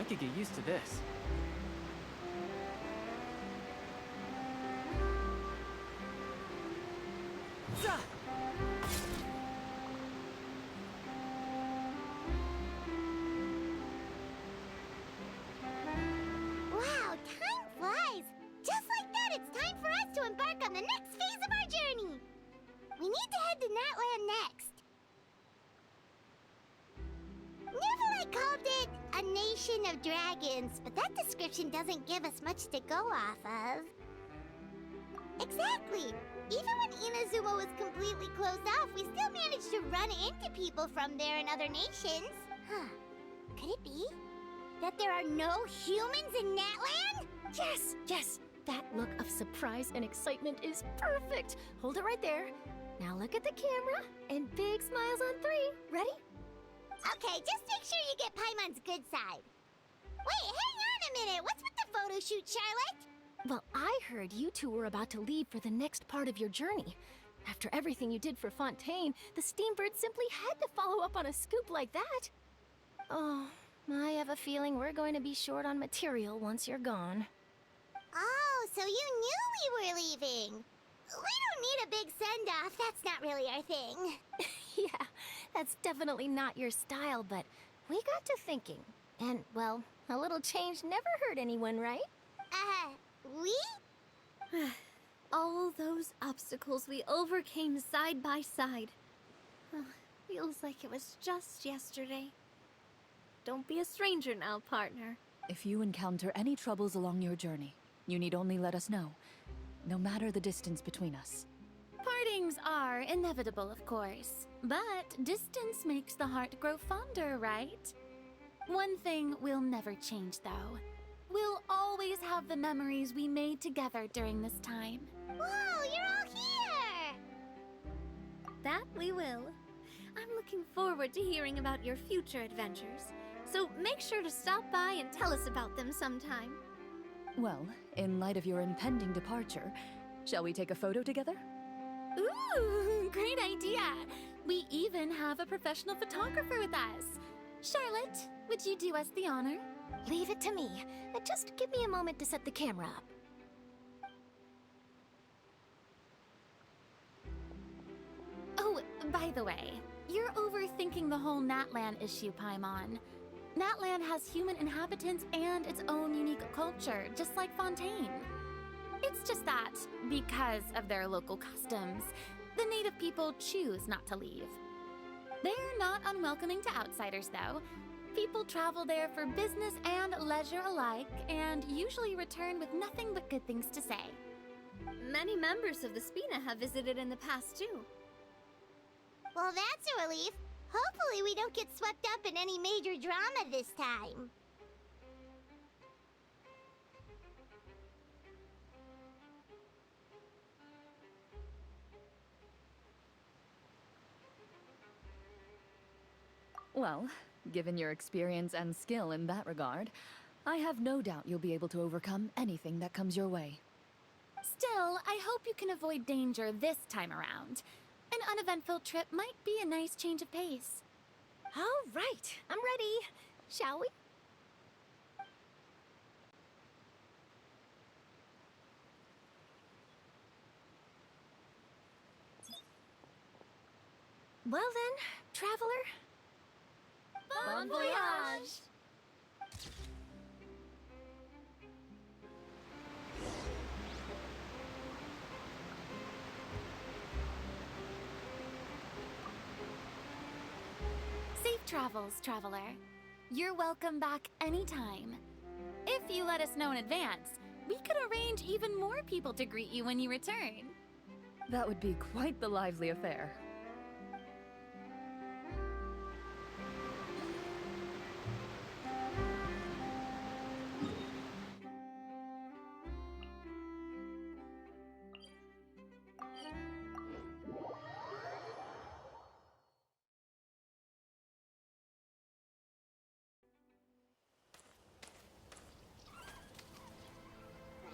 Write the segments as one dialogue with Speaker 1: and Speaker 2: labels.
Speaker 1: could get used to this. Zah!
Speaker 2: Wow, time flies! Just like that, it's time for us to embark on the next phase of our journey! We need to head to Natlan next. Neverlight called it a nation of dragons, but that description doesn't give us much to go off of. Exactly! Even when Inazuma was completely closed off, we still managed to run into people from there and other nations. Huh. Could it be that there are no humans in Natlan?
Speaker 3: Yes, yes! That look of surprise and excitement is perfect! Hold it right there. Now look at the camera, and big smiles on 3. Ready?
Speaker 2: Okay, just make sure you get Paimon's good side. Wait, hang on a minute! What's with the photo shoot, Charlotte?
Speaker 3: Well, I heard you two were about to leave for the next part of your journey. After everything you did for Fontaine, the Steambird simply had to follow up on a scoop like that. Oh, I have a feeling we're going to be short on material once you're gone.
Speaker 2: Oh, so you knew we were leaving. We don't need a big send-off. That's not really our thing.
Speaker 3: Yeah, that's definitely not your style, but we got to thinking. And, well, a little change never hurt anyone, right?
Speaker 2: We?
Speaker 4: All those obstacles we overcame side by side. Feels like it was just yesterday. Don't be a stranger now, partner.
Speaker 5: If you encounter any troubles along your journey, you need only let us know, no matter the distance between us.
Speaker 6: Partings are inevitable, of course, but distance makes the heart grow fonder, right? One thing will never change, though. We'll always have the memories we made together during this time.
Speaker 2: Whoa, you're all here!
Speaker 4: That we will. I'm looking forward to hearing about your future adventures, so make sure to stop by and tell us about them sometime.
Speaker 5: Well, in light of your impending departure, shall we take a photo together?
Speaker 6: Ooh, great idea! We even have a professional photographer with us. Charlotte, would you do us the honor?
Speaker 3: Leave it to me. Just give me a moment to set the camera up.
Speaker 6: Oh, by the way, you're overthinking the whole Natlan issue, Paimon. Natlan has human inhabitants and its own unique culture, just like Fontaine. It's just that, because of their local customs, the native people choose not to leave. They're not unwelcoming to outsiders, though. People travel there for business and leisure alike, and usually return with nothing but good things to say.
Speaker 4: Many members of the Spina have visited in the past, too.
Speaker 2: Well, that's a relief. Hopefully we don't get swept up in any major drama this time.
Speaker 5: Well, given your experience and skill in that regard, I have no doubt you'll be able to overcome anything that comes your way.
Speaker 6: Still, I hope you can avoid danger this time around. An uneventful trip might be a nice change of pace.
Speaker 3: All right, I'm ready. Shall we? Well then, traveler.
Speaker 4: Bon voyage!
Speaker 6: Safe travels, traveler. You're welcome back anytime. If you let us know in advance, we could arrange even more people to greet you when you return.
Speaker 5: That would be quite the lively affair.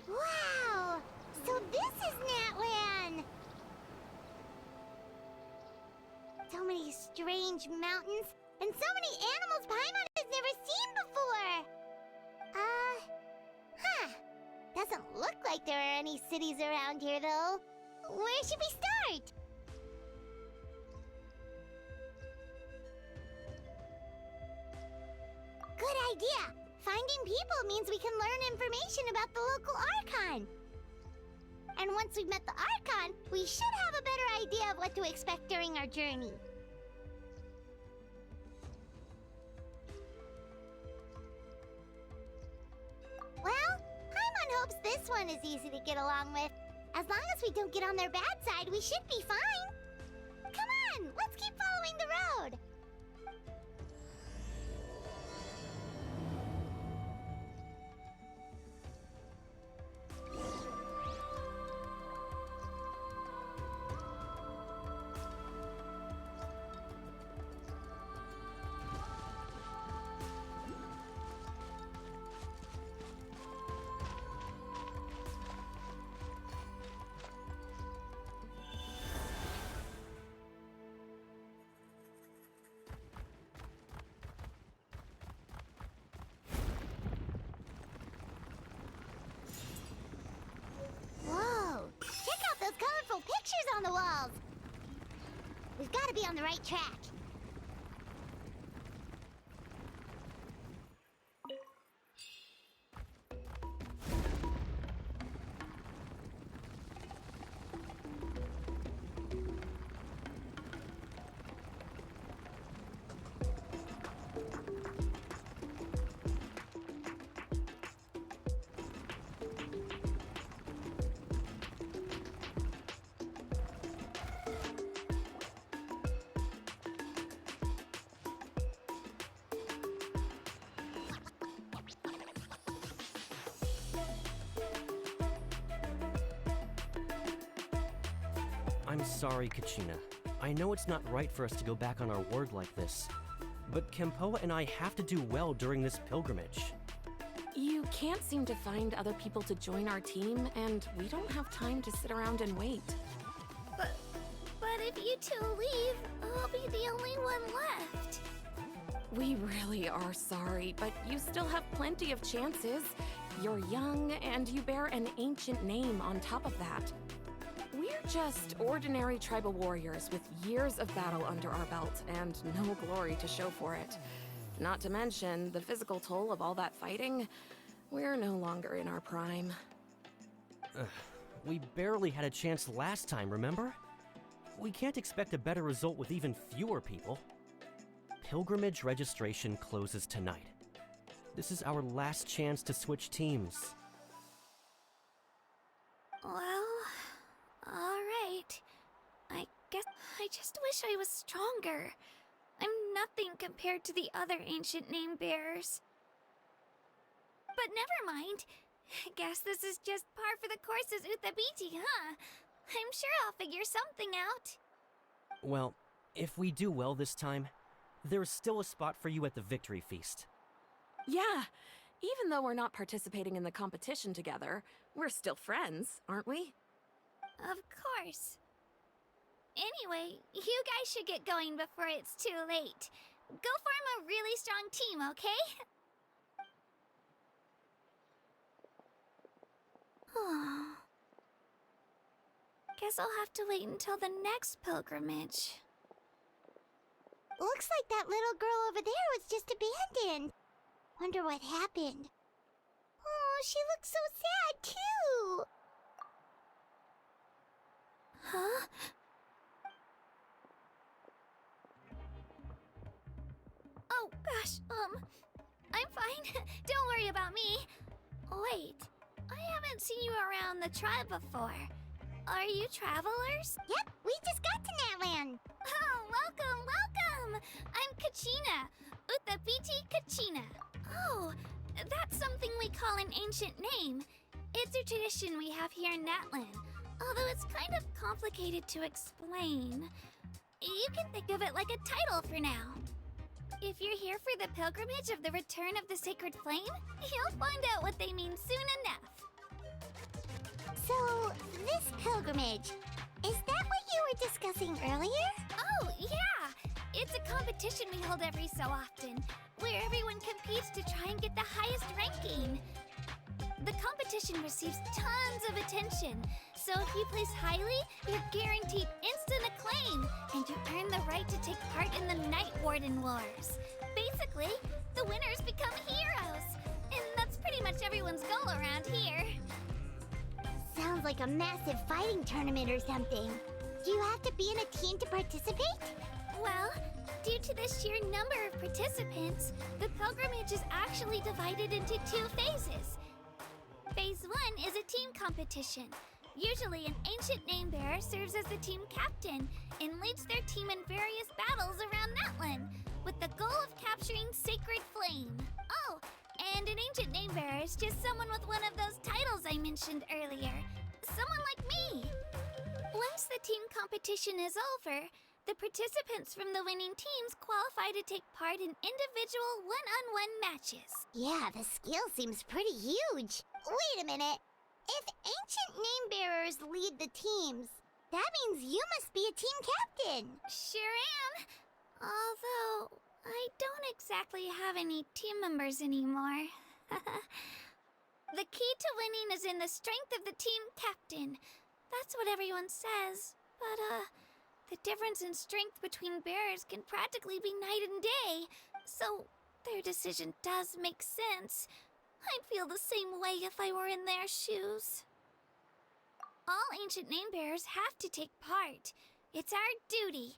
Speaker 2: Wow! So this is Natlan! So many strange mountains, and so many animals Paimon has never seen before! Doesn't look like there are any cities around here, though. Where should we start? Good idea! Finding people means we can learn information about the local Archon. And once we've met the Archon, we should have a better idea of what to expect during our journey. Well, Paimon hopes this one is easy to get along with. As long as we don't get on their bad side, we should be fine. Come on, let's keep following the road. Whoa! Check out those colorful pictures on the walls! We've got to be on the right track.
Speaker 7: I'm sorry, Kachina. I know it's not right for us to go back on our word like this, but Kempoa and I have to do well during this pilgrimage.
Speaker 8: You can't seem to find other people to join our team, and we don't have time to sit around and wait.
Speaker 4: But if you two leave, I'll be the only one left.
Speaker 8: We really are sorry, but you still have plenty of chances. You're young, and you bear an ancient name on top of that. We're just ordinary tribal warriors with years of battle under our belt and no glory to show for it. Not to mention the physical toll of all that fighting. We're no longer in our prime.
Speaker 7: We barely had a chance last time, remember? We can't expect a better result with even fewer people. Pilgrimage registration closes tonight. This is our last chance to switch teams.
Speaker 4: Well, alright. I guess I just wish I was stronger. I'm nothing compared to the other ancient name bearers. But never mind. Guess this is just par for the course as Uthabiti, huh? I'm sure I'll figure something out.
Speaker 7: Well, if we do well this time, there's still a spot for you at the victory feast.
Speaker 8: Yeah, even though we're not participating in the competition together, we're still friends, aren't we?
Speaker 4: Of course. Anyway, you guys should get going before it's too late. Go form a really strong team, okay? Guess I'll have to wait until the next pilgrimage.
Speaker 2: Looks like that little girl over there was just abandoned. Wonder what happened. Oh, she looks so sad, too.
Speaker 4: Huh? Oh, gosh, I'm fine. Don't worry about me. Wait, I haven't seen you around the tribe before. Are you travelers?
Speaker 2: Yep, we just got to Natlan.
Speaker 4: Oh, welcome, welcome! I'm Kachina, Uthabiti Kachina. Oh, that's something we call an ancient name. It's a tradition we have here in Natlan, although it's kind of complicated to explain. You can think of it like a title for now. If you're here for the pilgrimage of the return of the sacred flame, you'll find out what they mean soon enough.
Speaker 2: So, this pilgrimage, is that what you were discussing earlier?
Speaker 4: Oh, yeah! It's a competition we hold every so often. where everyone competes to try and get the highest ranking. The competition receives tons of attention, so if you place highly, you're guaranteed instant acclaim, and you earn the right to take part in the Night Warden Wars. Basically, the winners become heroes, and that's pretty much everyone's goal around here.
Speaker 2: Sounds like a massive fighting tournament or something. Do you have to be in a team to participate?
Speaker 4: Well, due to the sheer number of participants, the pilgrimage is actually divided into 2 phases. Phase 1 is a team competition. Usually, an ancient name-bearer serves as the team captain and leads their team in various battles around Natlan, with the goal of capturing Sacred Flame. Oh, and an ancient name-bearer is just someone with one of those titles I mentioned earlier. Someone like me. Once the team competition is over, the participants from the winning teams qualify to take part in individual one-on-one matches.
Speaker 2: Yeah, the scale seems pretty huge. Wait a minute. If ancient name-bearers lead the teams, that means you must be a team captain.
Speaker 4: Sure am. Although, I don't exactly have any team members anymore. The key to winning is in the strength of the team captain. That's what everyone says. But, the difference in strength between bearers can practically be night and day. So, their decision does make sense. I'd feel the same way if I were in their shoes. All ancient name-bearers have to take part. It's our duty.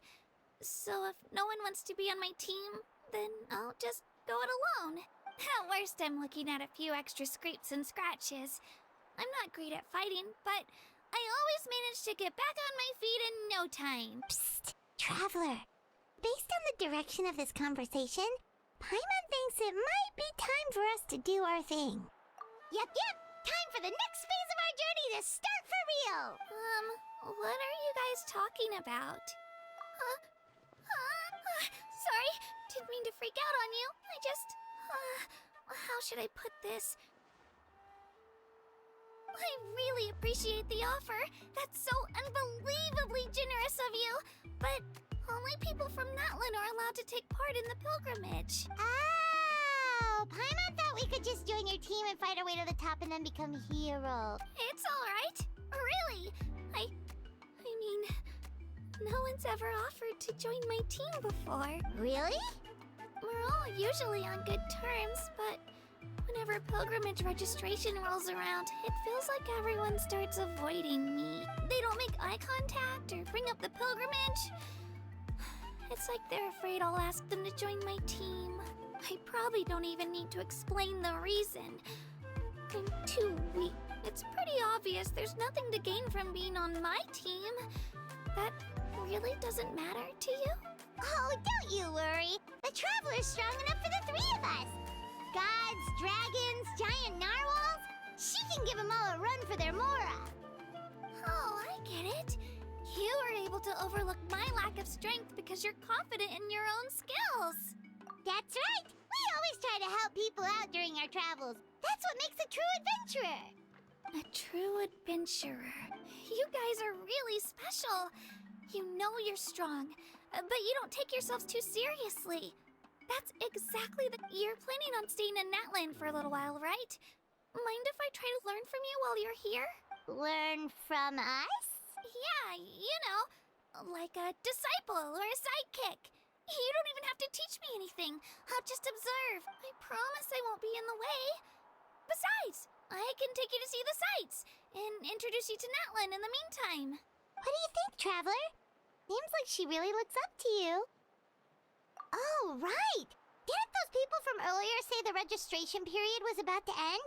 Speaker 4: So if no one wants to be on my team, then I'll just go it alone. At worst, I'm looking at a few extra scrapes and scratches. I'm not great at fighting, but I always manage to get back on my feet in no time.
Speaker 2: Psst, Traveler. Based on the direction of this conversation, Paimon thinks it might be time for us to do our thing. Yep. Time for the next phase of our journey to start for real.
Speaker 4: What are you guys talking about? Sorry, didn't mean to freak out on you. I just, how should I put this? I really appreciate the offer. That's so unbelievably generous of you. But only people from Natlan are allowed to take part in the pilgrimage.
Speaker 2: Oh, Paimon thought we could just join your team and fight our way to the top and then become heroes.
Speaker 4: It's all right. Really. I mean, no one's ever offered to join my team before.
Speaker 2: Really?
Speaker 4: We're all usually on good terms, but whenever pilgrimage registration rolls around, it feels like everyone starts avoiding me. They don't make eye contact or bring up the pilgrimage. It's like they're afraid I'll ask them to join my team. I probably don't even need to explain the reason. I'm too weak. It's pretty obvious there's nothing to gain from being on my team. That really doesn't matter to you?
Speaker 2: Oh, don't you worry. The Traveler's strong enough for the 3 of us. Gods, dragons, giant narwhals. She can give them all a run for their Mora.
Speaker 4: Oh, I get it. You are able to overlook my lack of strength because you're confident in your own skills.
Speaker 2: That's right. We always try to help people out during our travels. That's what makes a true adventurer.
Speaker 4: A true adventurer. You guys are really special. You know you're strong, but you don't take yourselves too seriously. That's exactly You're planning on staying in Natlan for a little while, right? Mind if I try to learn from you while you're here?
Speaker 2: Learn from us?
Speaker 4: Yeah, you know, like a disciple or a sidekick. You don't even have to teach me anything. I'll just observe. I promise I won't be in the way. Besides, I can take you to see the sights and introduce you to Natlan in the meantime.
Speaker 2: What do you think, Traveler? Seems like she really looks up to you. Oh, right. Didn't those people from earlier say the registration period was about to end?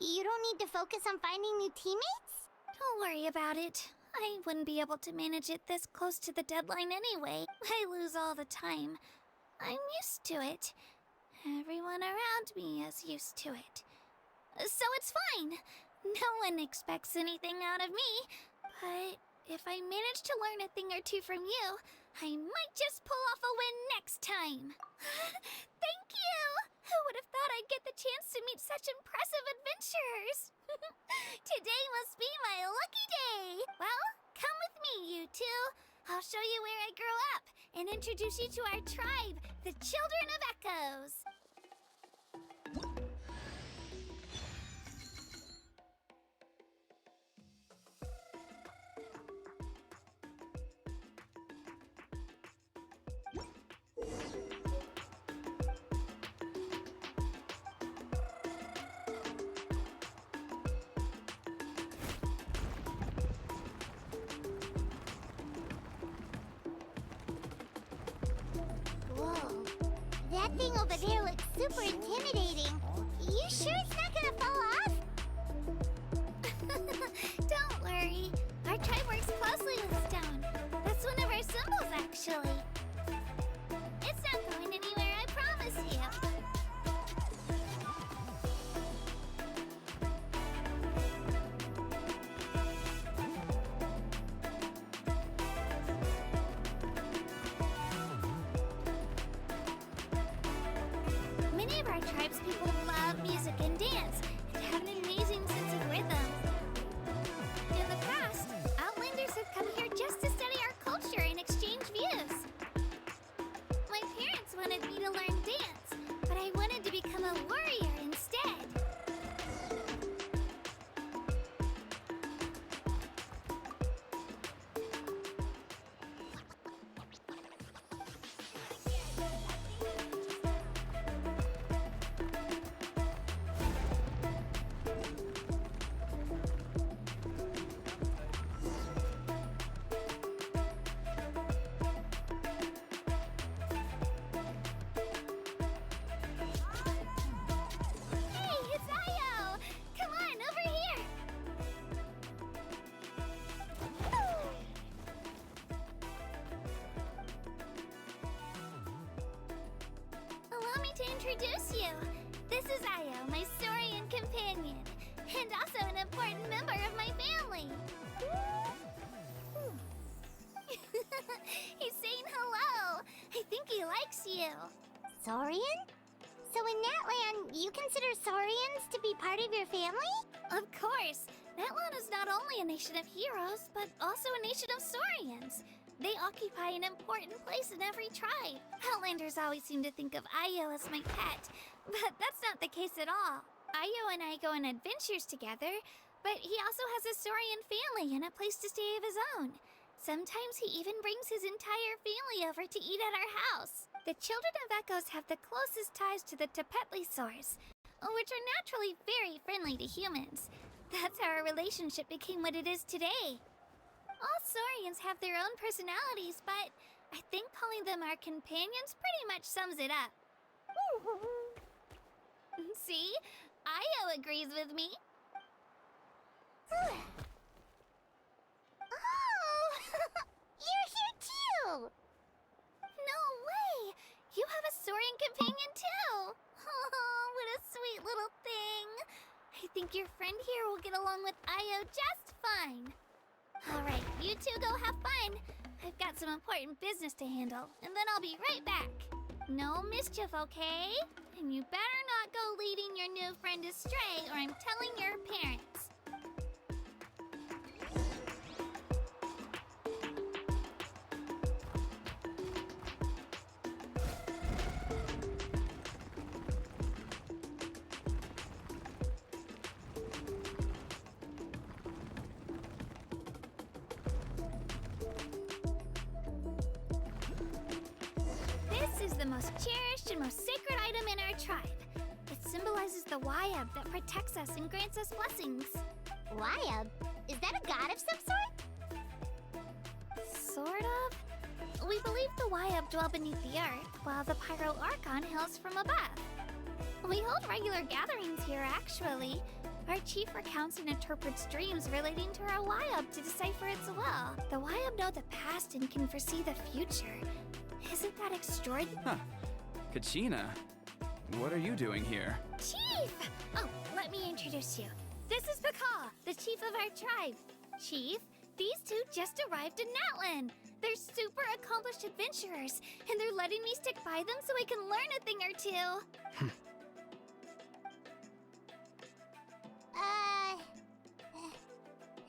Speaker 2: You don't need to focus on finding new teammates?
Speaker 4: Don't worry about it. I wouldn't be able to manage it this close to the deadline anyway. I lose all the time. I'm used to it. Everyone around me is used to it. So it's fine. No one expects anything out of me. But if I manage to learn a thing or two from you, I might just pull off a win next time. Thank you! Who would have thought I'd get the chance to meet such impressive adventurers? Today must be my lucky day. Well, come with me, you two. I'll show you where I grew up and introduce you to our tribe, the Children of Echoes.
Speaker 2: super intimidating. You sure it's not gonna fall off?
Speaker 4: Don't worry. Our tribe works closely with stone. That's one of our symbols, actually. It's not going anywhere, I promise you. Many of our tribes people love music and dance and have an amazing sense of rhythm. In the past, Outlanders have come here just to study our culture and exchange views. My parents wanted me to learn dance, but I wanted to become a warrior instead. Hey, it's Io! Come on, over here! Allow me to introduce you. This is Io, my Saurian companion, and also an important member of my family. He's saying hello. I think he likes you.
Speaker 2: Saurian? So in Natlan, you consider Saurians to be part of your family?
Speaker 4: Of course, Natlan is not only a nation of heroes, but also a nation of Saurians. They occupy an important place in every tribe. Outlanders always seem to think of Io as my pet, but that's not the case at all. Io and I go on adventures together, but he also has a Saurian family and a place to stay of his own. Sometimes he even brings his entire family over to eat at our house. The children of Echoes have the closest ties to the Tepetlisaurs, which are naturally very friendly to humans. That's how our relationship became what it is today. All Saurians have their own personalities, but I think calling them our companions pretty much sums it up. See? Io agrees with me.
Speaker 2: Oh! You're here too!
Speaker 4: No way! You have a Saurian companion too! Oh, what a sweet little thing! I think your friend here will get along with Io just fine. Alright, you two go have fun. I've got some important business to handle, and then I'll be right back. No mischief, okay? And you better not go leading your new friend astray, or I'm telling your parents. This is the most cherished and most sacred item in our tribe. It symbolizes the Wayab that protects us and grants us blessings.
Speaker 2: Wayab? Is that a god of some sort?
Speaker 4: Sort of. We believe the Wayab dwell beneath the earth, while the Pyro Archon hails from above. We hold regular gatherings here, actually. Our chief recounts and interprets dreams relating to our Wayab to decipher its will. The Wayab know the past and can foresee the future. Isn't that extraordinary?
Speaker 1: Huh. Kachina, what are you doing here?
Speaker 4: Chief! Oh, let me introduce you. This is Pacal, the chief of our tribe. Chief, these two just arrived in Natlan. They're super accomplished adventurers, and they're letting me stick by them so I can learn a thing or two.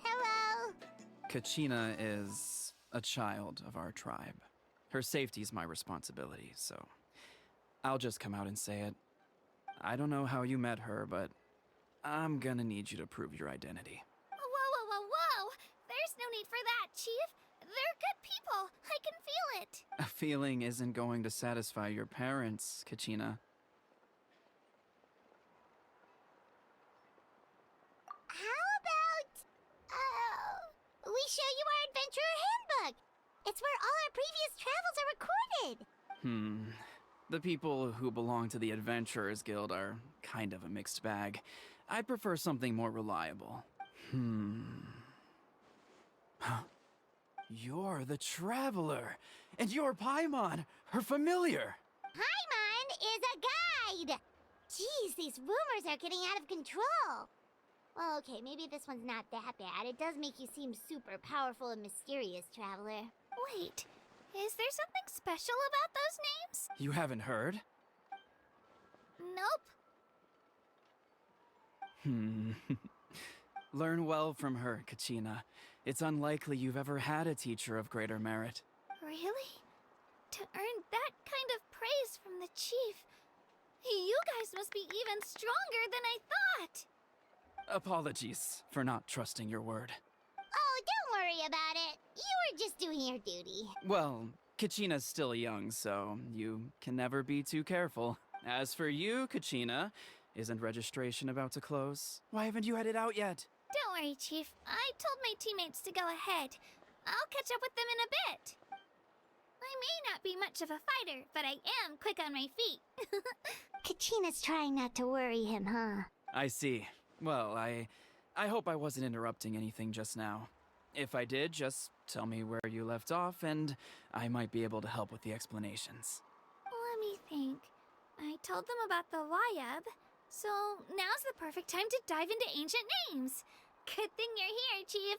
Speaker 2: Hello?
Speaker 1: Kachina is a child of our tribe. Her safety's my responsibility, so I'll just come out and say it. I don't know how you met her, but I'm gonna need you to prove your identity.
Speaker 4: Whoa! There's no need for that, Chief. They're good people. I can feel it.
Speaker 1: A feeling isn't going to satisfy your parents, Kachina.
Speaker 2: How about, we show you our adventurer handbook? It's where all our previous travels are recorded.
Speaker 1: The people who belong to the Adventurers Guild are kind of a mixed bag. I'd prefer something more reliable. Huh. You're the Traveler, and you're Paimon, her familiar.
Speaker 2: Paimon is a guide! Jeez, these rumors are getting out of control. Well, okay, maybe this one's not that bad. It does make you seem super powerful and mysterious, Traveler.
Speaker 4: Wait, is there something special about those names?
Speaker 1: You haven't heard?
Speaker 4: Nope.
Speaker 1: Learn well from her, Kachina. It's unlikely you've ever had a teacher of greater merit.
Speaker 4: Really? To earn that kind of praise from the chief, you guys must be even stronger than I thought.
Speaker 1: Apologies for not trusting your word.
Speaker 2: Oh, don't worry about it. You were just doing your duty.
Speaker 1: Well, Kachina's still young, so you can never be too careful. As for you, Kachina, isn't registration about to close? Why haven't you had it out yet?
Speaker 4: Don't worry, Chief. I told my teammates to go ahead. I'll catch up with them in a bit. I may not be much of a fighter, but I am quick on my feet.
Speaker 2: Kachina's trying not to worry him, huh?
Speaker 1: I see. Well, I hope I wasn't interrupting anything just now. If I did, just tell me where you left off, and I might be able to help with the explanations.
Speaker 4: Let me think. I told them about the Wayab, so now's the perfect time to dive into ancient names. Good thing you're here, Chief.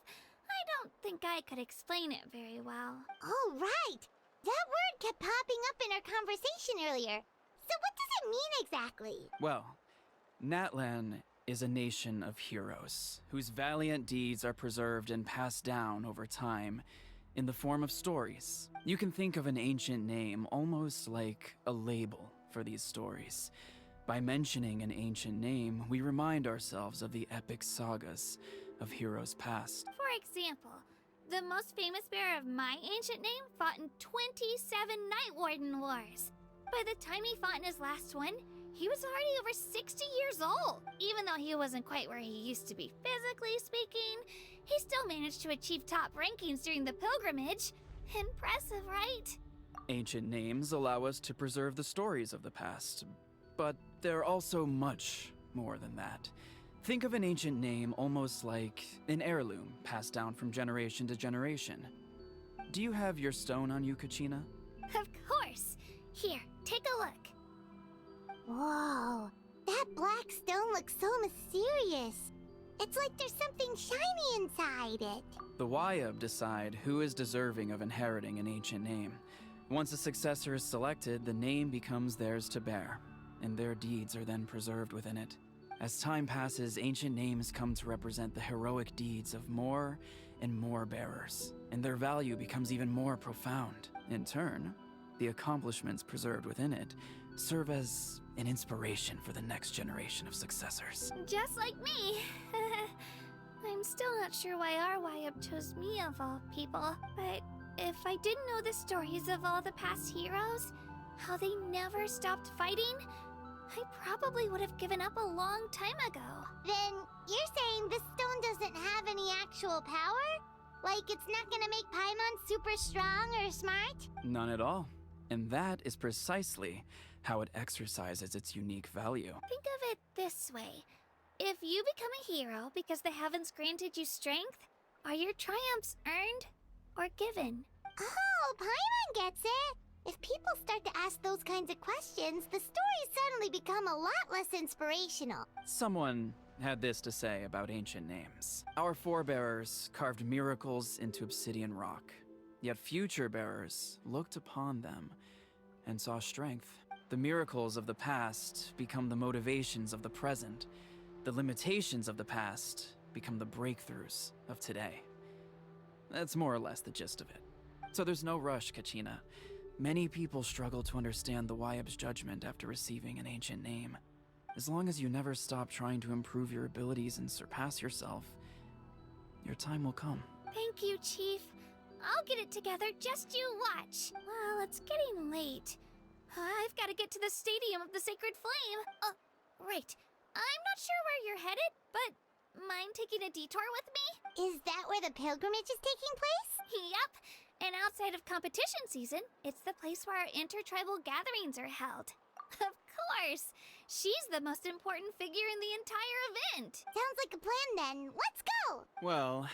Speaker 4: I don't think I could explain it very well.
Speaker 2: Oh, right! That word kept popping up in our conversation earlier. So what does it mean exactly?
Speaker 1: Well, Natlan is a nation of heroes whose valiant deeds are preserved and passed down over time in the form of stories. You can think of an ancient name almost like a label for these stories. By mentioning an ancient name, we remind ourselves of the epic sagas of heroes past.
Speaker 4: For example, the most famous bearer of my ancient name fought in 27 Night Warden Wars. By the time he fought in his last one, he was already over 60 years old. Even though he wasn't quite where he used to be physically speaking, he still managed to achieve top rankings during the pilgrimage. Impressive, right?
Speaker 1: Ancient names allow us to preserve the stories of the past, but they're also much more than that. Think of an ancient name almost like an heirloom passed down from generation to generation. Do you have your stone on you, Kachina?
Speaker 4: Of course. Here, take a look.
Speaker 2: Whoa, that black stone looks so mysterious. It's like there's something shiny inside it.
Speaker 1: The Wayab decide who is deserving of inheriting an ancient name. Once a successor is selected, the name becomes theirs to bear, and their deeds are then preserved within it. As time passes, ancient names come to represent the heroic deeds of more and more bearers, and their value becomes even more profound. In turn, the accomplishments preserved within it serve as an inspiration for the next generation of successors.
Speaker 4: Just like me. I'm still not sure why our Wayab chose me of all people, but if I didn't know the stories of all the past heroes, how they never stopped fighting, I probably would have given up a long time ago.
Speaker 2: Then you're saying this stone doesn't have any actual power? Like it's not gonna make Paimon super strong or smart?
Speaker 1: None at all. And that is precisely how it exercises its unique value.
Speaker 4: Think of it this way. If you become a hero because the heavens granted you strength, are your triumphs earned or given?
Speaker 2: Oh, Paimon gets it! If people start to ask those kinds of questions, the stories suddenly become a lot less inspirational.
Speaker 1: Someone had this to say about ancient names. Our forebears carved miracles into obsidian rock, yet future bearers looked upon them and saw strength. The miracles of the past become the motivations of the present. The limitations of the past become the breakthroughs of today. That's more or less the gist of it. So there's no rush, Kachina. Many people struggle to understand the Wayab's judgment after receiving an ancient name. As long as you never stop trying to improve your abilities and surpass yourself, your time will come.
Speaker 4: Thank you, Chief. I'll get it together, just you watch. Well, it's getting late. I've got to get to the Stadium of the Sacred Flame. Oh, right. I'm not sure where you're headed, but mind taking a detour with me?
Speaker 2: Is that where the pilgrimage is taking place?
Speaker 4: Yep. And outside of competition season, it's the place where our intertribal gatherings are held. Of course! She's the most important figure in the entire event!
Speaker 2: Sounds like a plan then. Let's go!
Speaker 1: Well,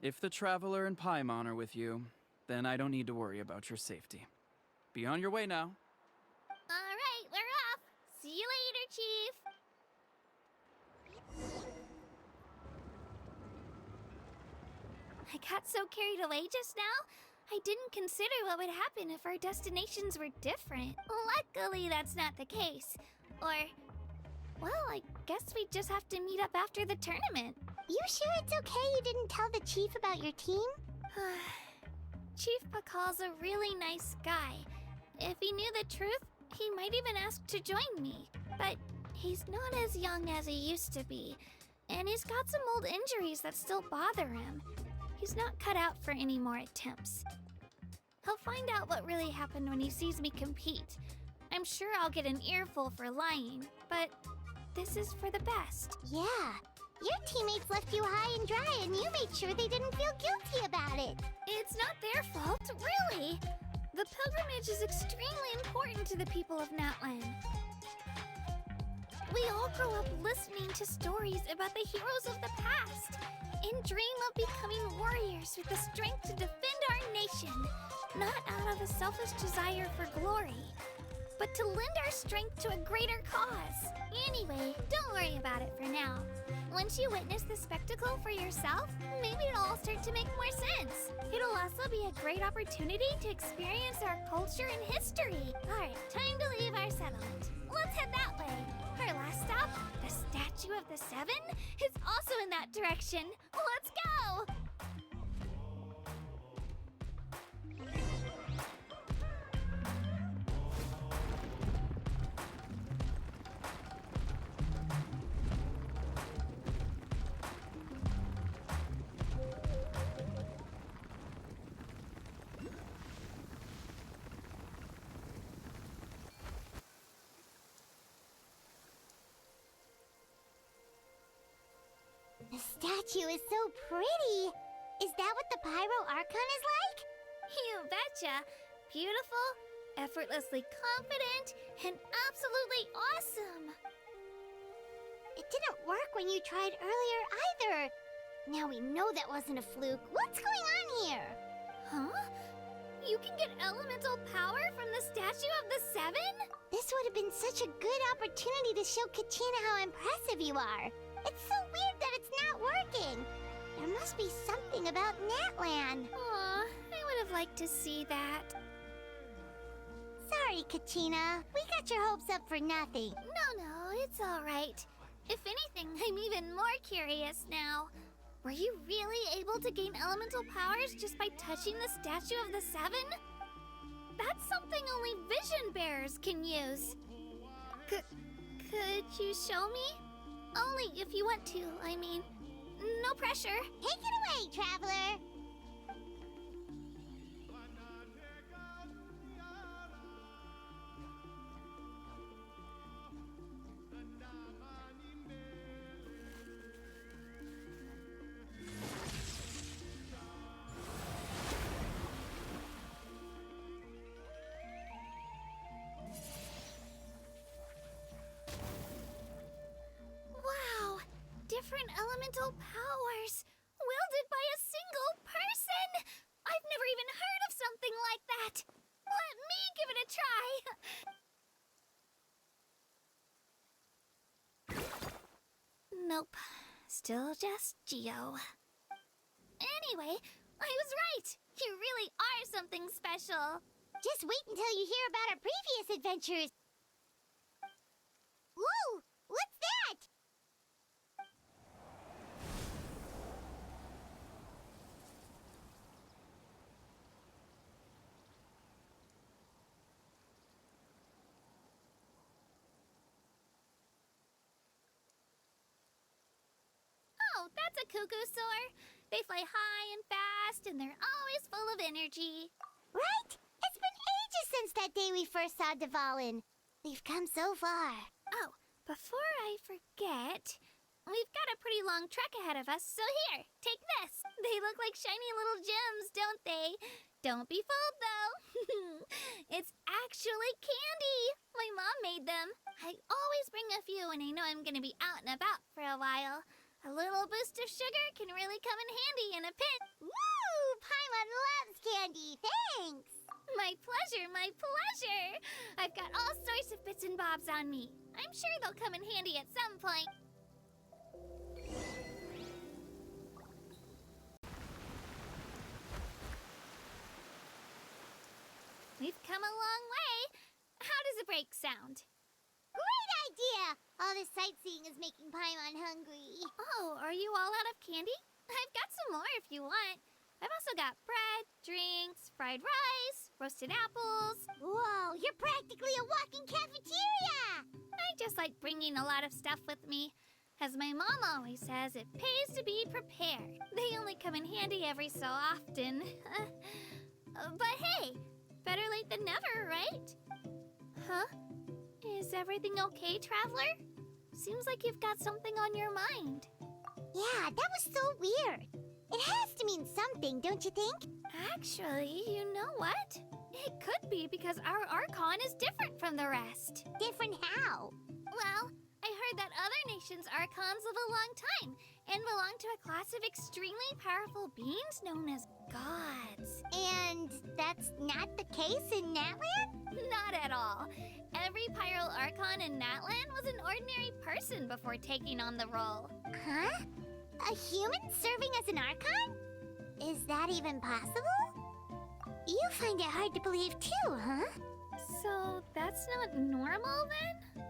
Speaker 1: if the Traveler and Paimon are with you, then I don't need to worry about your safety. Be on your way now.
Speaker 4: Alright, we're off! See you later, Chief! I got so carried away just now, I didn't consider what would happen if our destinations were different. Luckily, that's not the case. Or, well, I guess we just have to meet up after the tournament.
Speaker 2: You sure it's okay you didn't tell the chief about your team?
Speaker 4: Chief Pacal's a really nice guy. If he knew the truth, he might even ask to join me. But he's not as young as he used to be, and he's got some old injuries that still bother him. He's not cut out for any more attempts. He'll find out what really happened when he sees me compete. I'm sure I'll get an earful for lying, but this is for the best.
Speaker 2: Yeah. Your teammates left you high and dry and you made sure they didn't feel guilty about it.
Speaker 4: It's not their fault, really. The pilgrimage is extremely important to the people of Natlan. We all grow up listening to stories about the heroes of the past and dream of becoming warriors with the strength to defend our nation, not out of a selfish desire for glory, but to lend our strength to a greater cause. Anyway, don't worry about it for now. Once you witness the spectacle for yourself, maybe it'll all start to make more sense. It'll also be a great opportunity to experience our culture and history. Alright, time to leave our settlement. Let's head that way. Our last stop, the Statue of the Seven, is also in that direction. Let's go!
Speaker 2: The statue is so pretty. Is that what the Pyro Archon is like?
Speaker 4: You betcha. Beautiful, effortlessly confident, and absolutely awesome.
Speaker 2: It didn't work when you tried earlier either. Now we know that wasn't a fluke. What's going on here?
Speaker 4: Huh? You can get elemental power from the Statue of the Seven?
Speaker 2: This would have been such a good opportunity to show Kachina how impressive you are. It's so weird that it's not working. There must be something about Natlan.
Speaker 4: Aw, I would have liked to see that.
Speaker 2: Sorry, Kachina. We got your hopes up for nothing.
Speaker 4: No, it's all right. If anything, I'm even more curious now. Were you really able to gain elemental powers just by touching the Statue of the Seven? That's something only vision bearers can use. Could you show me? Only if you want to, I mean. No pressure.
Speaker 2: Take it away, traveler.
Speaker 4: Wow! Different elemental powers, wielded by a single person! I've never even heard of something like that! Let me give it a try! Nope. Still just Geo. Anyway, I was right! You really are something special!
Speaker 2: Just wait until you hear about our previous adventures. Whoa! What's that?
Speaker 4: Oh, that's a Qucusaur. They fly high and fast, and they're always full of energy.
Speaker 2: Right? It's been ages since that day we first saw Dvalin. We've come so far.
Speaker 4: Oh, before I forget, we've got a pretty long trek ahead of us, so here, take this. They look like shiny little gems, don't they? Don't be fooled, though. It's actually candy. My mom made them. I always bring a few when I know I'm gonna be out and about for a while. A little boost of sugar can really come in handy in a pinch.
Speaker 2: Woo! Paimon loves candy. Thanks.
Speaker 4: My pleasure, my pleasure. I've got all sorts of bits and bobs on me. I'm sure they'll come in handy at some point. We've come a long way. How does a break sound?
Speaker 2: Great idea! All this sightseeing is making Paimon hungry.
Speaker 4: Oh, are you all out of candy? I've got some more if you want. I've also got bread, drinks, fried rice, roasted apples.
Speaker 2: Whoa, you're practically a walking cafeteria!
Speaker 4: I just like bringing a lot of stuff with me. As my mom always says, it pays to be prepared. They only come in handy every so often. But hey, better late than never, right? Huh? Is everything okay, Traveler? Seems like you've got something on your mind.
Speaker 2: Yeah, that was so weird. It has to mean something, don't you think?
Speaker 4: Actually, you know what? It could be because our Archon is different from the rest.
Speaker 2: Different how?
Speaker 4: Well, I heard that other nations' Archons live a long time and belong to a class of extremely powerful beings known as gods.
Speaker 2: And that's not the case in Natlan?
Speaker 4: Not at all. Every Pyro Archon in Natlan was an ordinary person before taking on the role.
Speaker 2: Huh? A human serving as an Archon? Is that even possible? You find it hard to believe too, huh?
Speaker 4: So that's not normal then?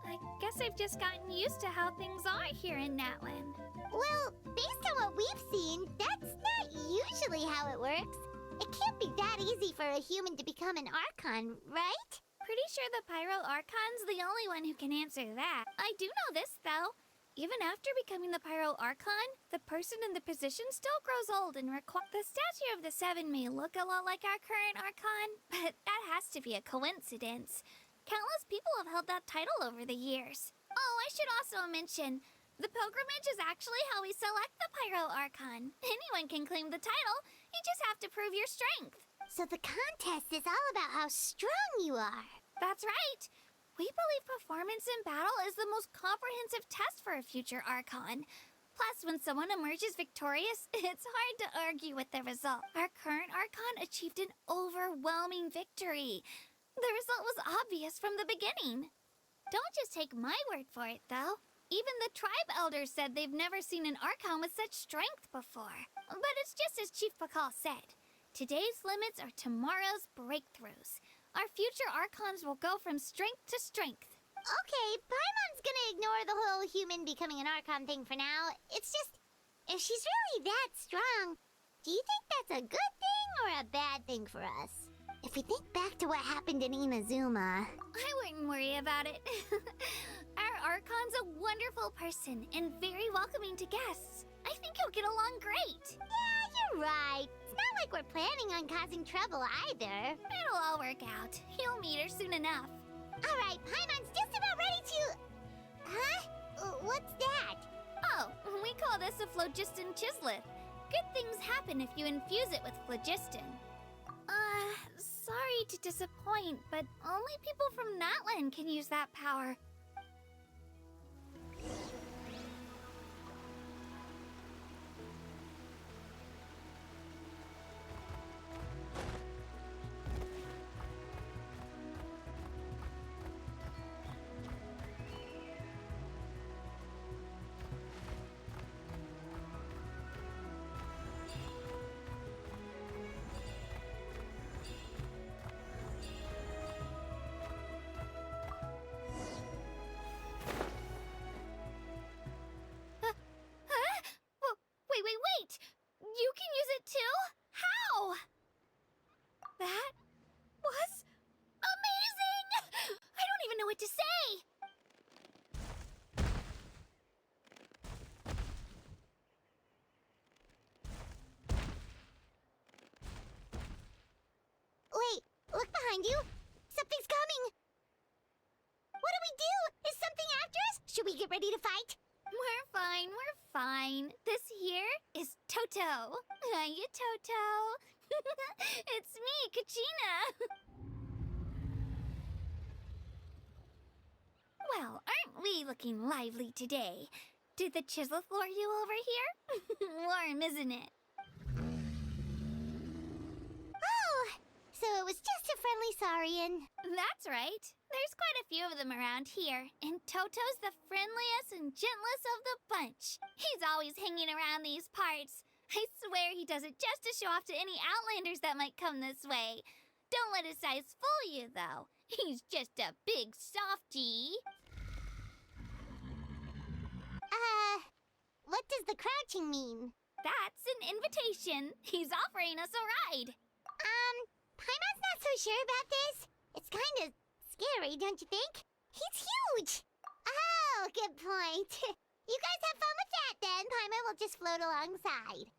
Speaker 4: I guess I've just gotten used to how things are here in Natlan.
Speaker 2: Well, based on what we've seen, that's not usually how it works. It can't be that easy for a human to become an Archon, right?
Speaker 4: Pretty sure the Pyro Archon's the only one who can answer that. I do know this, though. Even after becoming the Pyro Archon, the person in the position still grows old and requires... The statue of the Seven may look a lot like our current Archon, but that has to be a coincidence. Countless people have held that title over the years. Oh, I should also mention, the pilgrimage is actually how we select the Pyro Archon. Anyone can claim the title, you just have to prove your strength.
Speaker 2: So the contest is all about how strong you are.
Speaker 4: That's right. We believe performance in battle is the most comprehensive test for a future Archon. Plus, when someone emerges victorious, it's hard to argue with the result. Our current Archon achieved an overwhelming victory. The result was obvious from the beginning. Don't just take my word for it, though. Even the tribe elders said they've never seen an Archon with such strength before. But it's just as Chief Pacal said. Today's limits are tomorrow's breakthroughs. Our future Archons will go from strength to strength.
Speaker 2: Okay, Paimon's gonna ignore the whole human becoming an Archon thing for now. It's just, if she's really that strong, do you think that's a good thing or a bad thing for us? If we think back to what happened in Inazuma...
Speaker 4: I wouldn't worry about it. Our Archon's a wonderful person and very welcoming to guests. I think he'll get along great.
Speaker 2: Yeah, you're right. It's not like we're planning on causing trouble either.
Speaker 4: It'll all work out. You'll meet her soon enough.
Speaker 2: All right, Paimon's just about ready to... Huh? What's that?
Speaker 4: Oh, we call this a Phlogiston Chiselith. Good things happen if you infuse it with Phlogiston. Sorry to disappoint, but only people from Natlan can use that power. Wait! You can use it too? How? That was amazing! I don't even know what to say!
Speaker 2: Wait, look behind you. Something's coming. What do? Is something after us? Should we get ready to fight?
Speaker 4: We're fine, we're fine. This here is Toto. Hiya, Toto. It's me, Kachina. Well, aren't we looking lively today? Did the Chiselith lure you over here? Warm, isn't it?
Speaker 2: Oh, so it was just a friendly Saurian.
Speaker 4: That's right. There's quite a few of them around here, and Toto's the friendliest and gentlest of the bunch. He's always hanging around these parts. I swear he does it just to show off to any Outlanders that might come this way. Don't let his size fool you, though. He's just a big softie.
Speaker 2: What does the crouching mean?
Speaker 4: That's an invitation. He's offering us a ride.
Speaker 2: Paimon's not so sure about this. It's kind of scary, don't you think? He's huge. Oh, good point. You guys have fun with that then. Paimon will just float alongside.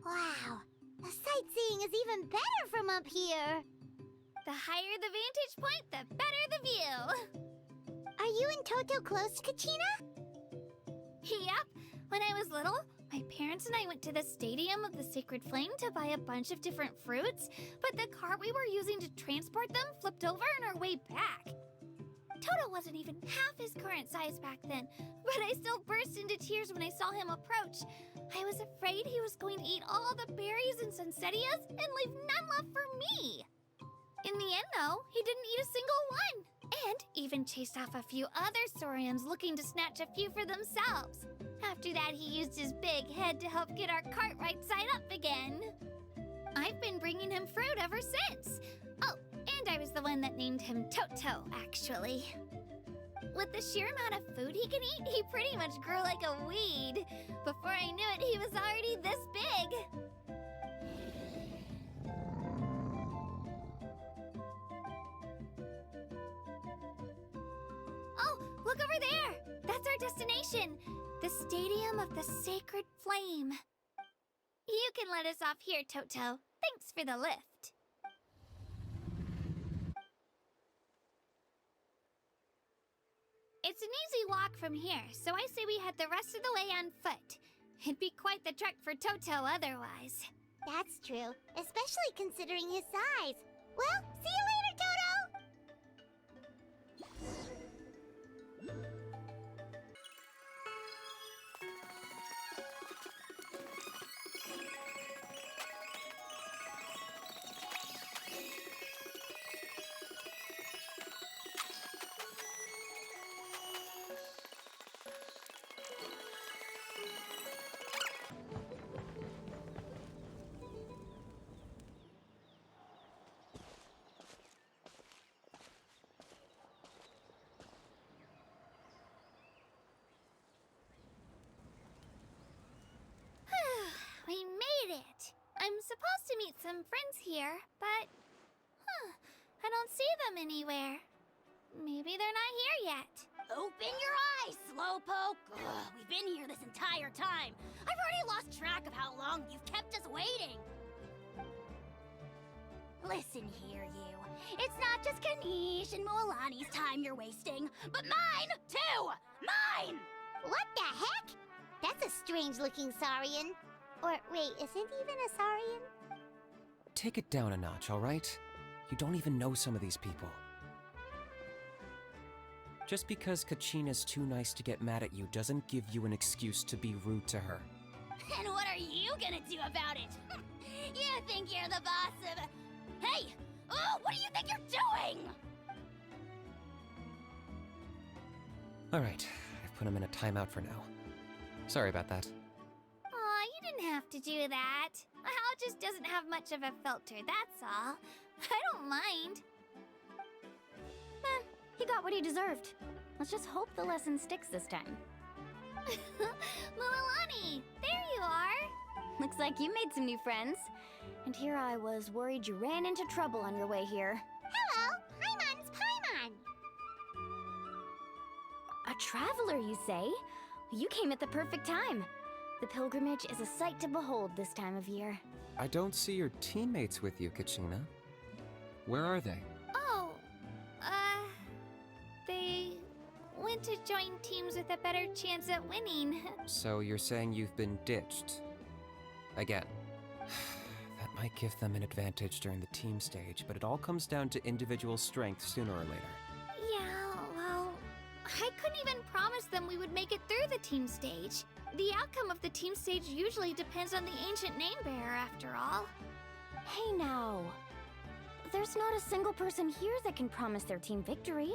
Speaker 2: Wow, the sightseeing is even better from up here.
Speaker 4: The higher the vantage point, the better the view.
Speaker 2: Are you and Toto close, Kachina?
Speaker 4: Yep. When I was little, my parents and I went to the Stadium of the Sacred Flame to buy a bunch of different fruits, but the cart we were using to transport them flipped over on our way back. Toto wasn't even half his current size back then, but I still burst into tears when I saw him approach. I was afraid he was going to eat all the berries and sunsettias and leave none left for me. In the end, though, he didn't eat a single one, and even chased off a few other Saurians looking to snatch a few for themselves. After that, he used his big head to help get our cart right side up again. I've been bringing him fruit ever since. Oh, and I was the one that named him Toto, actually. With the sheer amount of food he can eat, he pretty much grew like a weed. Before I knew it, he was already this big. Oh, look over there! That's our destination! The Stadium of the Sacred Flame. You can let us off here, Toto. Thanks for the lift. It's an easy walk from here, so I say we head the rest of the way on foot. It'd be quite the trek for Toto otherwise.
Speaker 2: That's true, especially considering his size. Well, see you later, Toto!
Speaker 4: We made it! I'm supposed to meet some friends here, but... I don't see them anywhere. Maybe they're not here yet.
Speaker 9: Open your eyes, Slowpoke! Ugh, we've been here this entire time. I've already lost track of how long you've kept us waiting. Listen here, you. It's not just Kinich and Mualani's time you're wasting, but mine, too! Mine!
Speaker 2: What the heck? That's a strange-looking Saurian. Or, wait, is it even a Saurian?
Speaker 10: Take it down a notch, alright? You don't even know some of these people. Just because Kachina's too nice to get mad at you doesn't give you an excuse to be rude to her.
Speaker 9: And what are you gonna do about it? You think you're the boss of... Hey! Oh, what do you think you're doing?
Speaker 10: Alright, I've put him in a timeout for now. Sorry about that.
Speaker 4: Aw, you didn't have to do that. Hal just doesn't have much of a filter, that's all. I don't mind.
Speaker 3: He got what he deserved. Let's just hope the lesson sticks this time.
Speaker 4: Mualani, there you are.
Speaker 3: Looks like you made some new friends. And here I was worried you ran into trouble on your way here.
Speaker 2: Hello, Paimon's Paimon.
Speaker 3: A traveler, you say? You came at the perfect time. The pilgrimage is a sight to behold this time of year.
Speaker 10: I don't see your teammates with you, Kachina. Where are they?
Speaker 4: to join teams with a better chance at winning.
Speaker 10: So you're saying you've been ditched? Again. That might give them an advantage during the team stage, but it all comes down to individual strength sooner or later.
Speaker 4: Yeah, well, I couldn't even promise them we would make it through the team stage. The outcome of the team stage usually depends on the ancient name bearer, after all.
Speaker 3: Hey now. There's not a single person here that can promise their team victory.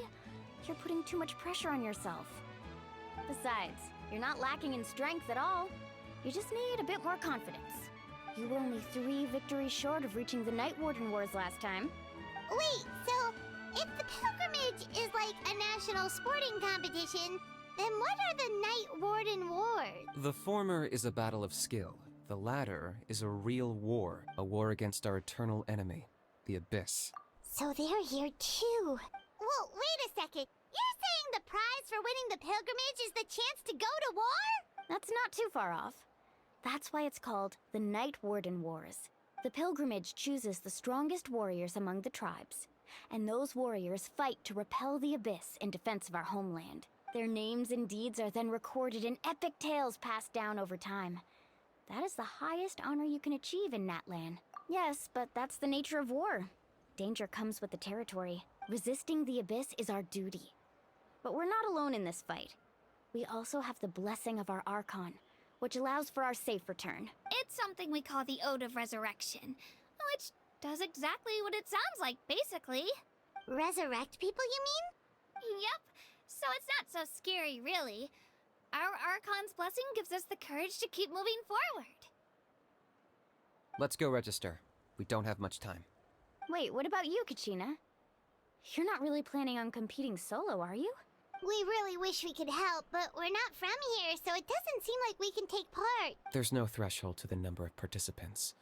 Speaker 3: You're putting too much pressure on yourself. Besides, you're not lacking in strength at all. You just need a bit more confidence. You were only 3 victories short of reaching the Night Warden Wars last time.
Speaker 2: Wait, so if the pilgrimage is like a national sporting competition, then what are the Night Warden Wars?
Speaker 10: The former is a battle of skill. The latter is a real war, a war against our eternal enemy, the Abyss.
Speaker 2: So they're here too. Well, wait a second. You're saying the prize for winning the pilgrimage is the chance to go to war?
Speaker 3: That's not too far off. That's why it's called the Night Warden Wars. The pilgrimage chooses the strongest warriors among the tribes, and those warriors fight to repel the Abyss in defense of our homeland. Their names and deeds are then recorded in epic tales passed down over time. That is the highest honor you can achieve in Natlan. Yes, but that's the nature of war. Danger comes with the territory. Resisting the Abyss is our duty. But we're not alone in this fight. We also have the blessing of our Archon, which allows for our safe return.
Speaker 4: It's something we call the Ode of Resurrection, which does exactly what it sounds like, basically.
Speaker 2: Resurrect people, you mean?
Speaker 4: Yep, so it's not so scary, really. Our Archon's blessing gives us the courage to keep moving forward.
Speaker 10: Let's go register. We don't have much time.
Speaker 3: Wait, what about you, Kachina? You're not really planning on competing solo, are you?
Speaker 2: We really wish we could help, but we're not from here, so it doesn't seem like we can take part.
Speaker 10: There's no threshold to the number of participants.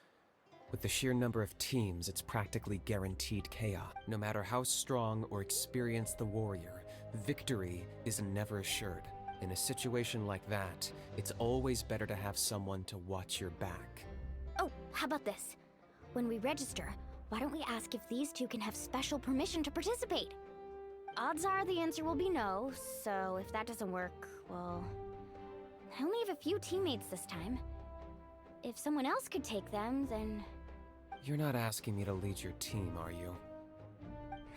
Speaker 10: With the sheer number of teams, it's practically guaranteed chaos. No matter how strong or experienced the warrior, victory is never assured. In a situation like that, it's always better to have someone to watch your back.
Speaker 3: Oh, how about this? When we register, why don't we ask if these two can have special permission to participate? Odds are the answer will be no, so if that doesn't work, well... I only have a few teammates this time. If someone else could take them, then...
Speaker 10: You're not asking me to lead your team, are you?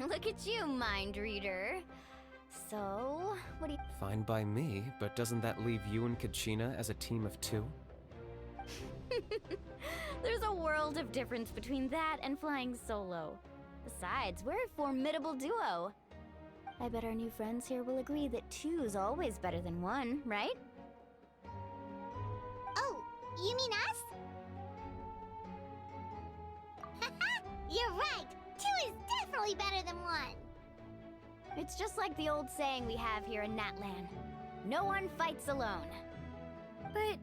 Speaker 3: Look at you, mind reader. So, what do you...
Speaker 10: Fine by me, but doesn't that leave you and Kachina as a team of 2?
Speaker 3: There's a world of difference between that and flying solo. Besides, we're a formidable duo. I bet our new friends here will agree that 2's always better than 1, right?
Speaker 2: Oh, you mean us? You're right! 2 is definitely better than 1!
Speaker 3: It's just like the old saying we have here in Natlan. No one fights alone.
Speaker 4: But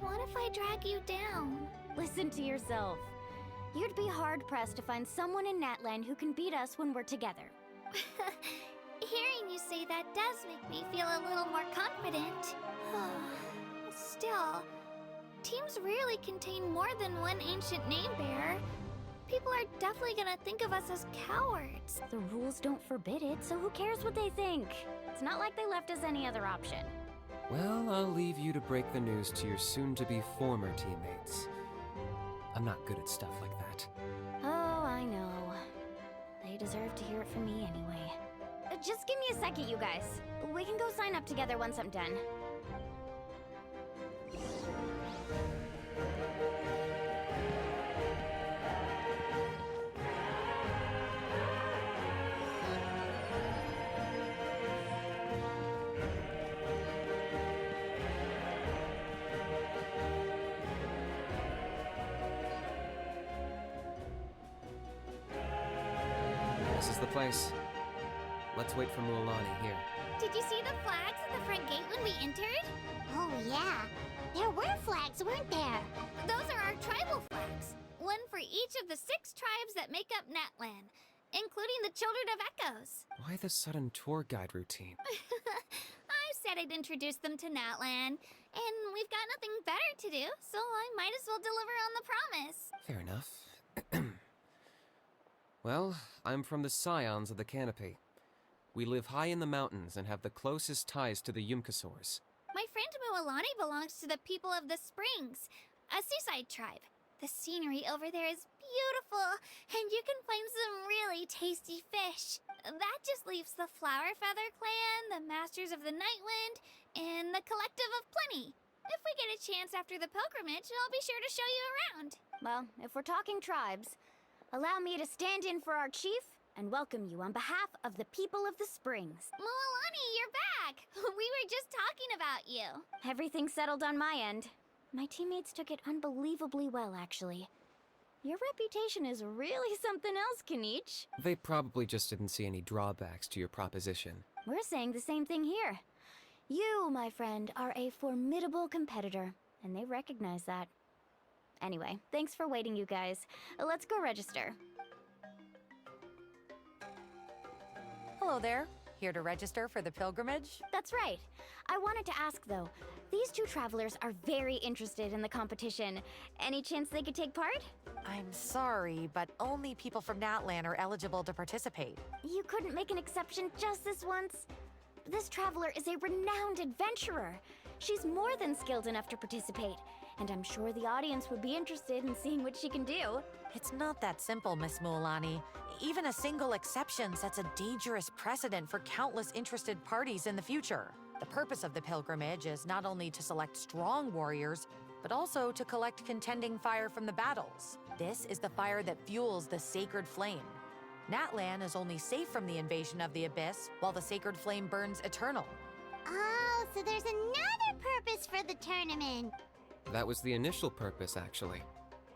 Speaker 4: what if I drag you down?
Speaker 3: Listen to yourself. You'd be hard-pressed to find someone in Natlan who can beat us when we're together.
Speaker 4: Hearing you say that does make me feel a little more confident. Still, teams rarely contain more than one ancient name bearer. People are definitely gonna think of us as cowards.
Speaker 3: The rules don't forbid it, so who cares what they think? It's not like they left us any other option.
Speaker 10: Well, I'll leave you to break the news to your soon-to-be former teammates. I'm not good at stuff like that.
Speaker 3: Oh, I know. They deserve to hear it from me anyway. Just give me a second, you guys. We can go sign up together once I'm done.
Speaker 10: This is the place. Let's wait for Mualani here.
Speaker 4: Did you see the flags at the front gate when we entered?
Speaker 2: Oh yeah, there were flags, weren't there?
Speaker 4: Those are our tribal flags. One for each of the 6 tribes that make up Natlan, including the Children of Echoes.
Speaker 10: Why the sudden tour guide routine?
Speaker 4: I said I'd introduce them to Natlan, and we've got nothing better to do, so I might as well deliver on the promise.
Speaker 10: Fair enough. Well, I'm from the Scions of the Canopy. We live high in the mountains and have the closest ties to the Qucusaurs.
Speaker 4: My friend Mualani belongs to the people of the Springs, a seaside tribe. The scenery over there is beautiful, and you can find some really tasty fish. That just leaves the Flower Feather Clan, the Masters of the Nightwind, and the Collective of Plenty. If we get a chance after the pilgrimage, I'll be sure to show you around.
Speaker 2: Well, if we're talking tribes, allow me to stand in for our chief and welcome you on behalf of the people of the Springs.
Speaker 4: Mualani, you're back! We were just talking about you.
Speaker 2: Everything settled on my end. My teammates took it unbelievably well, actually. Your reputation is really something else, Kinich.
Speaker 10: They probably just didn't see any drawbacks to your proposition.
Speaker 2: We're saying the same thing here. You, my friend, are a formidable competitor, and they recognize that. Anyway, thanks for waiting, you guys. Let's go register.
Speaker 11: Hello there. Here to register for the pilgrimage?
Speaker 2: That's right. I wanted to ask, though. These two travelers are very interested in the competition. Any chance they could take part?
Speaker 11: I'm sorry, but only people from Natlan are eligible to participate.
Speaker 2: You couldn't make an exception just this once? This traveler is a renowned adventurer. She's more than skilled enough to participate, and I'm sure the audience would be interested in seeing what she can do.
Speaker 11: It's not that simple, Miss Mualani. Even a single exception sets a dangerous precedent for countless interested parties in the future. The purpose of the pilgrimage is not only to select strong warriors, but also to collect contending fire from the battles. This is the fire that fuels the sacred flame. Natlan is only safe from the invasion of the Abyss, while the sacred flame burns eternal.
Speaker 2: Oh, so there's another purpose for the tournament.
Speaker 10: That was the initial purpose, actually.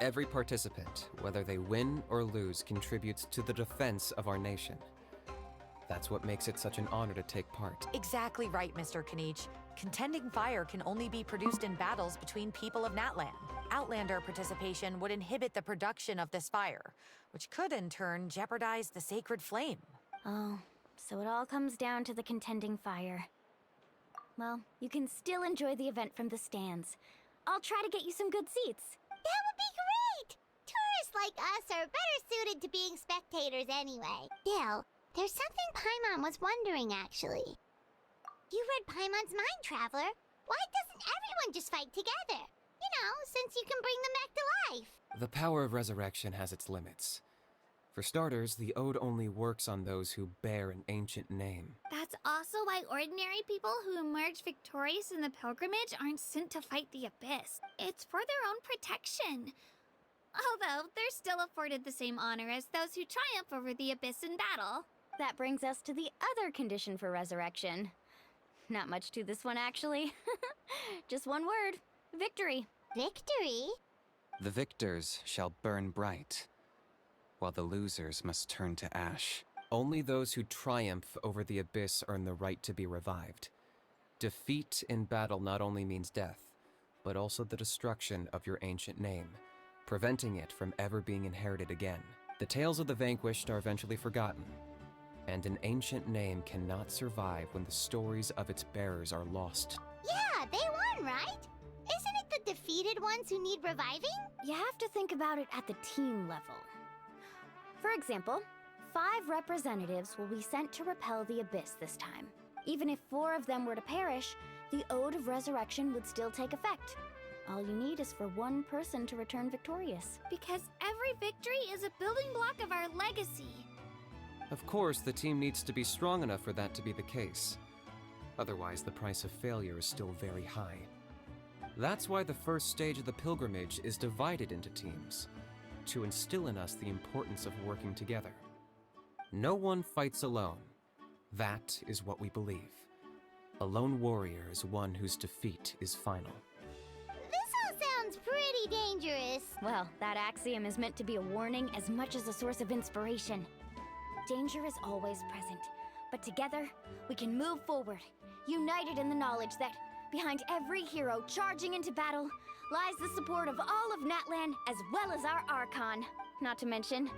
Speaker 10: Every participant, whether they win or lose, contributes to the defense of our nation. That's what makes it such an honor to take part.
Speaker 11: Exactly right, Mr. Kinich. Contending fire can only be produced in battles between people of Natlan. Outlander participation would inhibit the production of this fire, which could in turn jeopardize the sacred flame.
Speaker 2: Oh, so it all comes down to the contending fire. Well, you can still enjoy the event from the stands. I'll try to get you some good seats. That would be great! Tourists like us are better suited to being spectators anyway. Still, there's something Paimon was wondering, actually. You read Paimon's mind, Traveler. Why doesn't everyone just fight together? You know, since you can bring them back to life.
Speaker 10: The power of resurrection has its limits. For starters, the ode only works on those who bear an ancient name.
Speaker 4: That's also why ordinary people who emerge victorious in the pilgrimage aren't sent to fight the Abyss. It's for their own protection. Although, they're still afforded the same honor as those who triumph over the Abyss in battle.
Speaker 2: That brings us to the other condition for resurrection. Not much to this one, actually. Just one word. Victory. Victory?
Speaker 12: The victors shall burn bright, while the losers must turn to ash.
Speaker 10: Only those who triumph over the Abyss earn the right to be revived. Defeat in battle not only means death, but also the destruction of your ancient name, preventing it from ever being inherited again. The tales of the vanquished are eventually forgotten, and an ancient name cannot survive when the stories of its bearers are lost.
Speaker 2: Yeah, they won, right? Isn't it the defeated ones who need reviving? You have to think about it at the team level. For example, 5 representatives will be sent to repel the Abyss this time. Even if 4 of them were to perish, the Ode of Resurrection would still take effect. All you need is for 1 person to return victorious.
Speaker 4: Because every victory is a building block of our legacy.
Speaker 10: Of course, the team needs to be strong enough for that to be the case. Otherwise, the price of failure is still very high. That's why the first stage of the pilgrimage is divided into teams, to instill in us the importance of working together. No one fights alone. That is what we believe. A lone warrior is one whose defeat is final.
Speaker 2: This all sounds pretty dangerous. Well, that axiom is meant to be a warning as much as a source of inspiration. Danger is always present, but together, we can move forward, united in the knowledge that behind every hero charging into battle lies the support of all of Natlan as well as our Archon. Not to mention,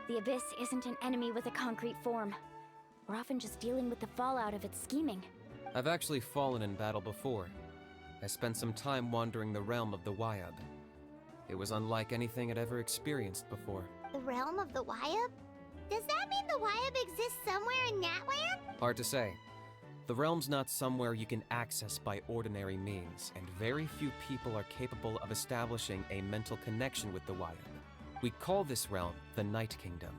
Speaker 2: the Abyss isn't an enemy with a concrete form. We're often just dealing with the fallout of its scheming.
Speaker 10: I've actually fallen in battle before. I spent some time wandering the realm of the Wyab. It was unlike anything I'd ever experienced before.
Speaker 2: The realm of the Wyab? Does that mean the Wyab exists somewhere in Natlan?
Speaker 10: Hard to say. The realm's not somewhere you can access by ordinary means, and very few people are capable of establishing a mental connection with the Wyab. We call this realm the Night Kingdom,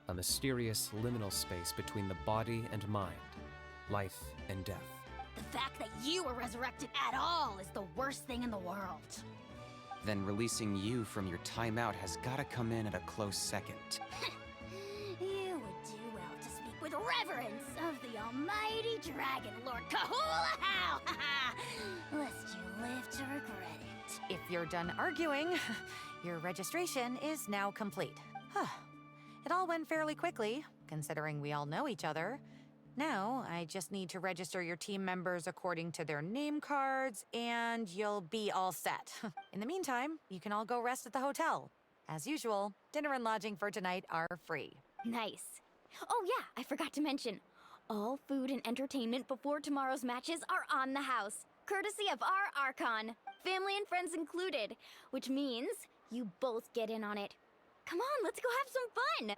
Speaker 10: a mysterious liminal space between the body and mind, life and death.
Speaker 9: The fact that you were resurrected at all is the worst thing in the world.
Speaker 12: Then releasing you from your timeout has gotta come in at a close second.
Speaker 9: You would do well to speak with reverence of the almighty Dragon Lord Kahula-How! Lest you live to regret it.
Speaker 11: If you're done arguing, your registration is now complete. It all went fairly quickly, considering we all know each other. Now, I just need to register your team members according to their name cards, and you'll be all set. In the meantime, you can all go rest at the hotel. As usual, dinner and lodging for tonight are free.
Speaker 3: Nice. Oh yeah, I forgot to mention. All food and entertainment before tomorrow's matches are on the house, courtesy of our Archon, family and friends included, which means you both get in on it. Come on, let's go have some fun!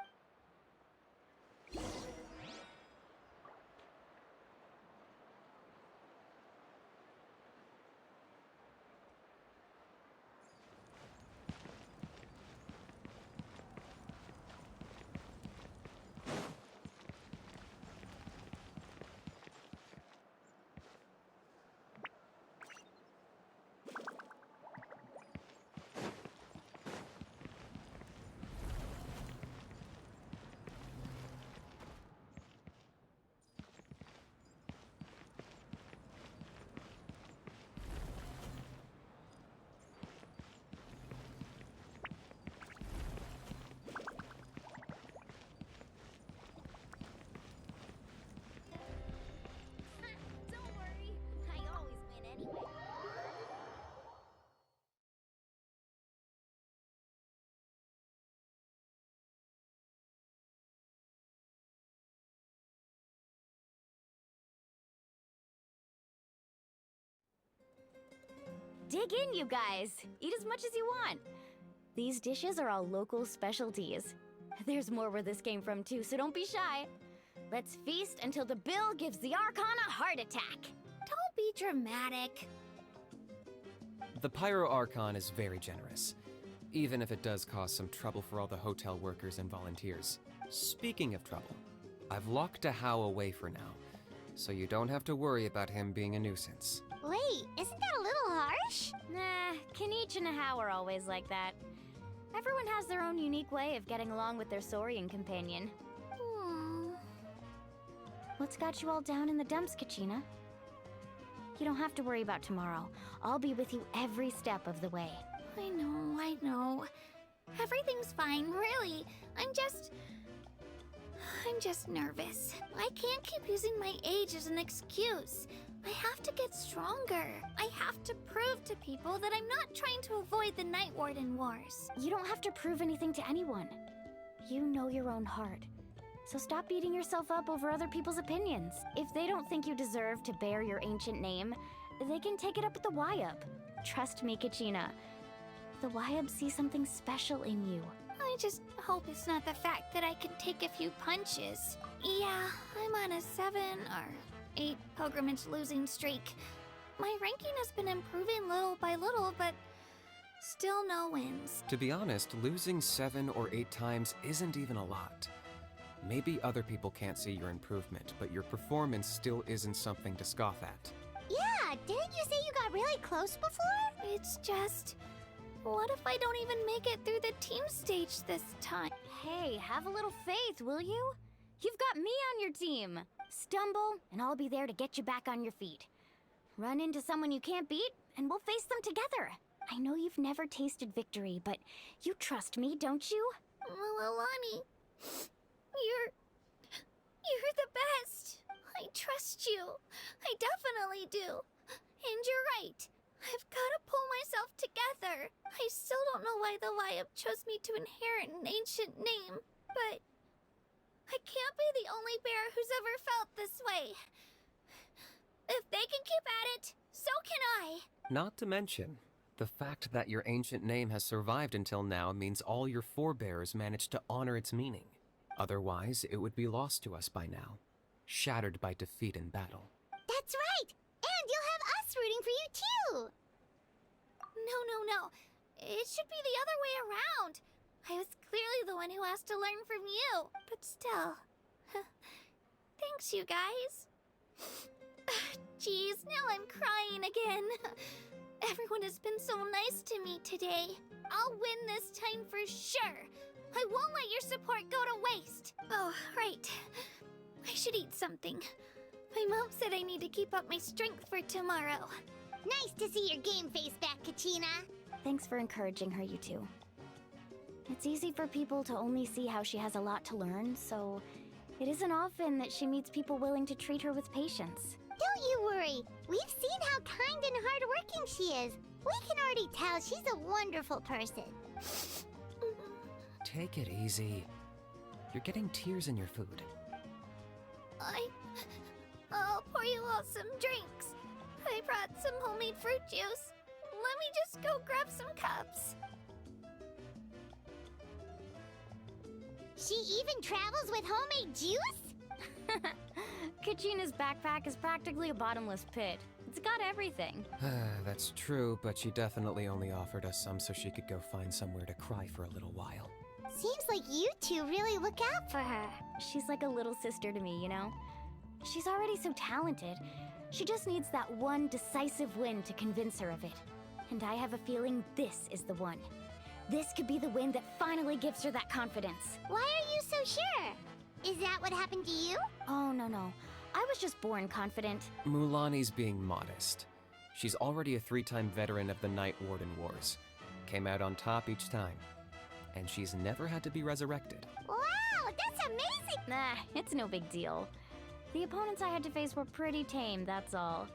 Speaker 3: Dig in, you guys. Eat as much as you want. These dishes are all local specialties. There's more where this came from too, so don't be shy. Let's feast until the bill gives the Archon a heart attack.
Speaker 4: Don't be dramatic.
Speaker 10: The Pyro Archon is very generous, even if it does cause some trouble for all the hotel workers and volunteers. Speaking of trouble, I've locked a How away for now, so you don't have to worry about him being a nuisance.
Speaker 2: Wait, isn't that a little harsh?
Speaker 3: Nah, Kinich and How are always like that. Everyone has their own unique way of getting along with their Saurian companion. What's got you all down in the dumps, Kachina? You don't have to worry about tomorrow. I'll be with you every step of the way.
Speaker 4: I know. Everything's fine, really. I'm just nervous. I can't keep using my age as an excuse. I have to get stronger. I have to prove to people that I'm not trying to avoid the Night Warden Wars.
Speaker 3: You don't have to prove anything to anyone. You know your own heart. So stop beating yourself up over other people's opinions. If they don't think you deserve to bear your ancient name, they can take it up with the Wyab. Trust me, Kachina. The Wyab see something special in you.
Speaker 4: I just hope it's not the fact that I can take a few punches. Yeah, I'm on a 7 or 8 pilgrimage losing streak. My ranking has been improving little by little, but still no wins.
Speaker 10: To be honest, losing 7 or 8 times isn't even a lot. Maybe other people can't see your improvement, but your performance still isn't something to scoff at.
Speaker 2: Yeah, didn't you say you got really close before?
Speaker 4: It's just... what if I don't even make it through the team stage this time?
Speaker 3: Hey, have a little faith, will you? You've got me on your team. Stumble, and I'll be there to get you back on your feet. Run into someone you can't beat, and we'll face them together. I know you've never tasted victory, but you trust me, don't you?
Speaker 4: Mualani, you're the best. I trust you. I definitely do. And you're right. I've got to pull myself together. I still don't know why the Wyab chose me to inherit an ancient name, but I can't be the only bear who's ever felt this way. If they can keep at it, so can I.
Speaker 10: Not to mention, the fact that your ancient name has survived until now means all your forebears managed to honor its meaning. Otherwise, it would be lost to us by now, shattered by defeat in battle.
Speaker 2: That's right! And you'll have us rooting for you too!
Speaker 4: No. It should be the other way around. I was clearly the one who asked to learn from you. But still. Thanks, you guys. Geez, now I'm crying again. Everyone has been so nice to me today. I'll win this time for sure. I won't let your support go to waste. Oh, right. I should eat something. My mom said I need to keep up my strength for tomorrow.
Speaker 2: Nice to see your game face back, Kachina.
Speaker 6: Thanks for encouraging her, you two. It's easy for people to only see how she has a lot to learn, so it isn't often that she meets people willing to treat her with patience.
Speaker 2: Don't you worry. We've seen how kind and hardworking she is. We can already tell she's a wonderful person.
Speaker 10: Take it easy. You're getting tears in your food.
Speaker 4: I'll pour you all some drinks. I brought some homemade fruit juice. Let me just go grab some cups.
Speaker 2: She even travels with homemade juice?
Speaker 6: Kachina's backpack is practically a bottomless pit. It's got everything.
Speaker 10: That's true, but she definitely only offered us some so she could go find somewhere to cry for a little while.
Speaker 2: Seems like you two really look out for her.
Speaker 6: She's like a little sister to me, you know? She's already so talented. She just needs that one decisive win to convince her of it. And I have a feeling this is the one. This could be the win that finally gives her that confidence.
Speaker 2: Why are you so sure? Is that what happened to you?
Speaker 6: Oh, no. I was just born confident.
Speaker 10: Mualani's being modest. She's already a 3-time veteran of the Night Warden Wars. Came out on top each time. And she's never had to be resurrected.
Speaker 2: Wow, that's amazing!
Speaker 6: Nah, it's no big deal. The opponents I had to face were pretty tame, that's all.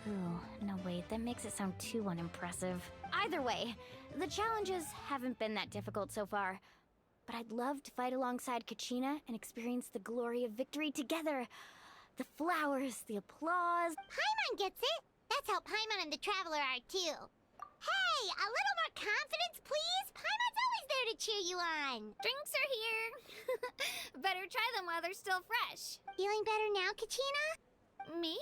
Speaker 6: Ooh, no wait, that makes it sound too unimpressive. Either way, the challenges haven't been that difficult so far. But I'd love to fight alongside Kachina and experience the glory of victory together. The flowers, the applause.
Speaker 2: Paimon gets it! That's how Paimon and the Traveler are too. Hey, a little more confidence, please! Paimon's always there to cheer you on!
Speaker 4: Drinks are here. Better try them while they're still fresh.
Speaker 2: Feeling better now, Kachina?
Speaker 4: Me?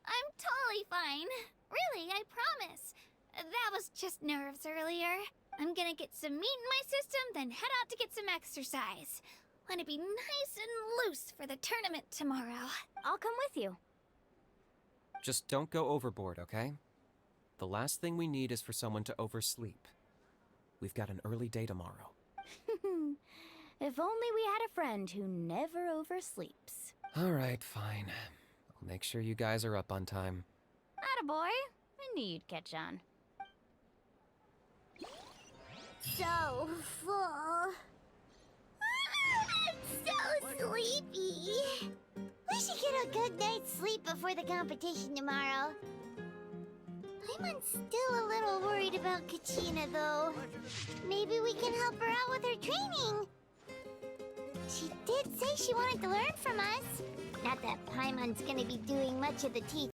Speaker 4: I'm totally fine. Really, I promise. That was just nerves earlier. I'm gonna get some meat in my system, then head out to get some exercise. Wanna be nice and loose for the tournament tomorrow.
Speaker 6: I'll come with you.
Speaker 10: Just don't go overboard, okay? The last thing we need is for someone to oversleep. We've got an early day tomorrow.
Speaker 6: If only we had a friend who never oversleeps.
Speaker 10: Alright, fine. I'll make sure you guys are up on time.
Speaker 6: Attaboy. I knew you'd catch on.
Speaker 2: So full. I'm so sleepy. We should get a good night's sleep before the competition tomorrow. I'm still a little worried about Kachina, though. Maybe we can help her out with her training. She did say she wanted to learn from us. Not that Paimon's gonna be doing much of the teaching.